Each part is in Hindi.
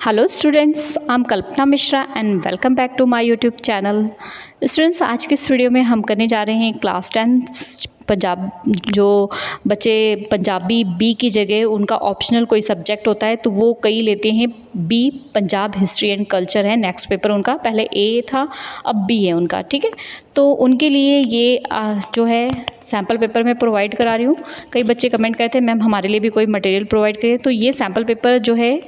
Hello students, I am Kalpana Mishra and welcome back to my YouTube channel. Students, आज की इस वीडियो में हम करने जा रहे हैं क्लास 10 पंजाब। जो बच्चे पंजाबी बी की जगह उनका ऑप्शनल कोई सब्जेक्ट होता है तो वो कई लेते हैं B, Punjab history and culture है नेक्स्ट पेपर उनका। पहले ए था, अब बी है उनका, ठीक है। तो उनके लिए ये जो है सैम्पल पेपर मैं प्रोवाइड करा रही हूँ। कई बच्चे कमेंट करते हैं मैम हमारे लिए भी कोई मटेरियल प्रोवाइड करें, तो ये सैम्पल पेपर जो है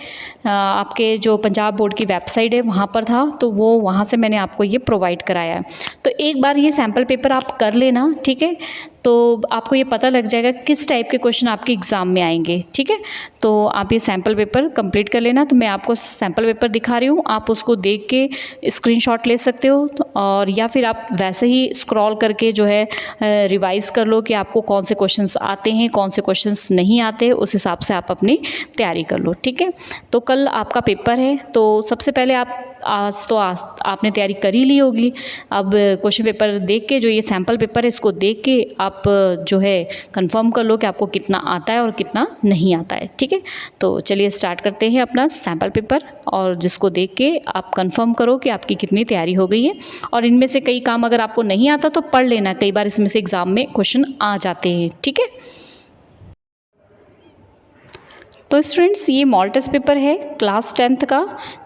आपके जो पंजाब बोर्ड की वेबसाइट है वहाँ पर था, तो वो वहाँ से मैंने आपको ये प्रोवाइड कराया है। तो एक बार ये सैम्पल पेपर आप कर लेना, ठीक है। तो आपको ये पता लग जाएगा किस टाइप के क्वेश्चन आपके एग्ज़ाम में आएंगे, ठीक है। तो आप ये सैम्पल पेपर कंप्लीट कर लेना। तो मैं आपको सैम्पल पेपर दिखा रही हूँ, आप उसको देख के स्क्रीनशॉट ले सकते हो, और या फिर आप वैसे ही स्क्रॉल करके जो है रिवाइज़ कर लो कि आपको कौन से क्वेश्चंस आते हैं, कौन से क्वेश्चंस नहीं आते, उस हिसाब से आप अपनी तैयारी कर लो, ठीक है। तो कल आपका पेपर है, तो सबसे पहले आज आपने तैयारी कर ही ली होगी। अब क्वेश्चन पेपर देख के, जो ये सैम्पल पेपर है इसको देख के आप जो है कंफर्म कर लो कि आपको कितना आता है और कितना नहीं आता है, ठीक है। तो चलिए स्टार्ट करते हैं अपना सैम्पल पेपर, और जिसको देख के आप कंफर्म करो कि आपकी कितनी तैयारी हो गई है। और इनमें से कई काम अगर आपको नहीं आता तो पढ़ लेना, कई बार इसमें से एग्ज़ाम में क्वेश्चन आ जाते हैं, ठीक है। तो स्टूडेंट्स, ये मॉडल टेस्ट पेपर है क्लास 10th का,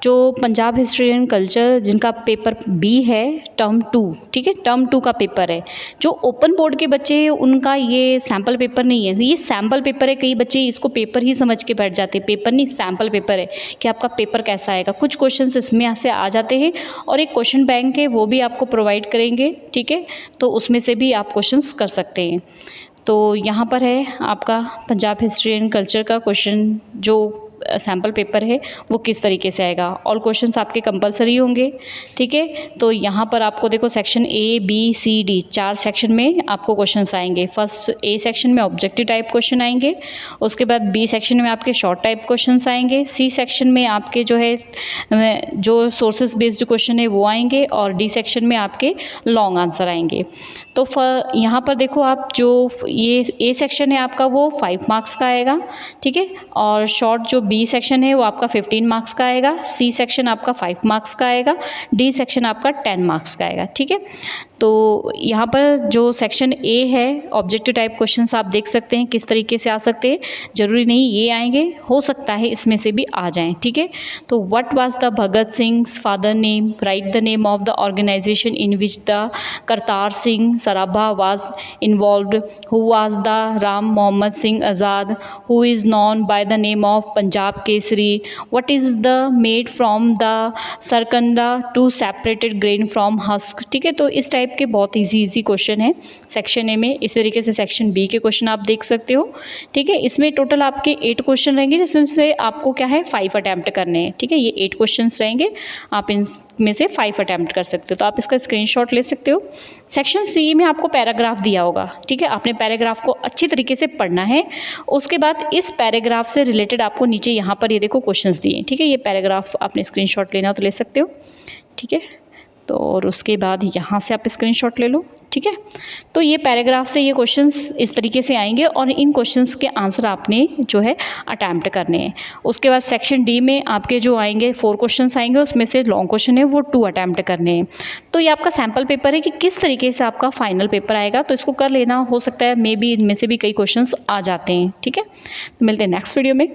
जो पंजाब हिस्ट्री एंड कल्चर जिनका पेपर बी है, टर्म 2, ठीक है। टर्म 2 का पेपर है। जो ओपन बोर्ड के बच्चे हैं उनका ये सैम्पल पेपर नहीं है, ये सैम्पल पेपर है। कई बच्चे इसको पेपर ही समझ के बैठ जाते हैं, पेपर नहीं सैम्पल पेपर है कि आपका पेपर कैसा आएगा। कुछ क्वेश्चन इसमें से आ जाते हैं, और एक क्वेश्चन बैंक है वो भी आपको प्रोवाइड करेंगे, ठीक है। तो उसमें से भी आप क्वेश्चन कर सकते हैं। तो यहाँ पर है आपका पंजाब हिस्ट्री एंड कल्चर का क्वेश्चन, जो सैम्पल पेपर है वो किस तरीके से आएगा। ऑल क्वेश्चंस आपके कंपलसरी होंगे, ठीक है। तो यहाँ पर आपको देखो section A B C D 4 section में आपको क्वेश्चंस आएंगे। फर्स्ट ए सेक्शन में ऑब्जेक्टिव टाइप क्वेश्चन आएंगे, उसके बाद बी सेक्शन में आपके शॉर्ट टाइप क्वेश्चंस आएंगे, सी सेक्शन में आपके जो है जो सोर्सेज बेस्ड क्वेश्चन है वो आएंगे, और डी सेक्शन में आपके लॉन्ग आंसर आएंगे। तो यहाँ पर देखो आप, जो ये ए सेक्शन है आपका वो 5 मार्क्स का आएगा, ठीक है। और शॉर्ट जो बी सेक्शन है वो आपका 15 मार्क्स का आएगा, सी सेक्शन आपका 5 मार्क्स का आएगा, डी सेक्शन आपका 10 मार्क्स का आएगा, ठीक है। तो यहाँ पर जो सेक्शन ए है ऑब्जेक्टिव टाइप क्वेश्चंस आप देख सकते हैं किस तरीके से आ सकते हैं। जरूरी नहीं ये आएंगे, हो सकता है इसमें से भी आ जाएं, ठीक है। तो what was the Bhagat Singh father name, write the name of the organization in which the Kartar Singh Sarabha was involved, who was the Ram Mohammad Singh Azad, who is known by the name of Punjab Kesari, what is the made from the sarkanda to separated grain from husk, ठीक है। तो इस टाइप के बहुत इजी क्वेश्चन है सेक्शन ए में। इस तरीके से सेक्शन बी के क्वेश्चन आप देख सकते हो, ठीक है। इसमें टोटल आपके 8 क्वेश्चन रहेंगे, जिसमें से आपको क्या है 5 अटैम्प्ट करने हैं, ठीक है। ये 8 क्वेश्चन रहेंगे, आप इनमें से 5 अटैम्प्ट कर सकते हो। तो आप इसका स्क्रीनशॉट ले सकते हो। सेक्शन सी में आपको पैराग्राफ दिया होगा, ठीक है। आपने पैराग्राफ को अच्छी तरीके से पढ़ना है। उसके बाद इस पैराग्राफ से रिलेटेड आपको नीचे यहाँ पर ये देखो क्वेश्चंस दिए, ठीक है। ये पैराग्राफ आपने स्क्रीनशॉट लेना हो तो ले सकते हो, ठीक है। तो और उसके बाद यहाँ से आप स्क्रीनशॉट ले लो, ठीक है। तो ये पैराग्राफ से ये क्वेश्चंस इस तरीके से आएंगे, और इन क्वेश्चंस के आंसर आपने जो है अटैम्प्ट करने हैं। उसके बाद सेक्शन डी में आपके जो आएंगे 4 क्वेश्चंस आएंगे, उसमें से लॉन्ग क्वेश्चन है वो 2 अटैम्प्ट करने हैं। तो ये आपका सैम्पल पेपर है कि किस तरीके से आपका फाइनल पेपर आएगा, तो इसको कर लेना। हो सकता है मे बी इनमें से भी कई क्वेश्चंस आ जाते हैं, ठीक है। तो मिलते हैं नेक्स्ट वीडियो में।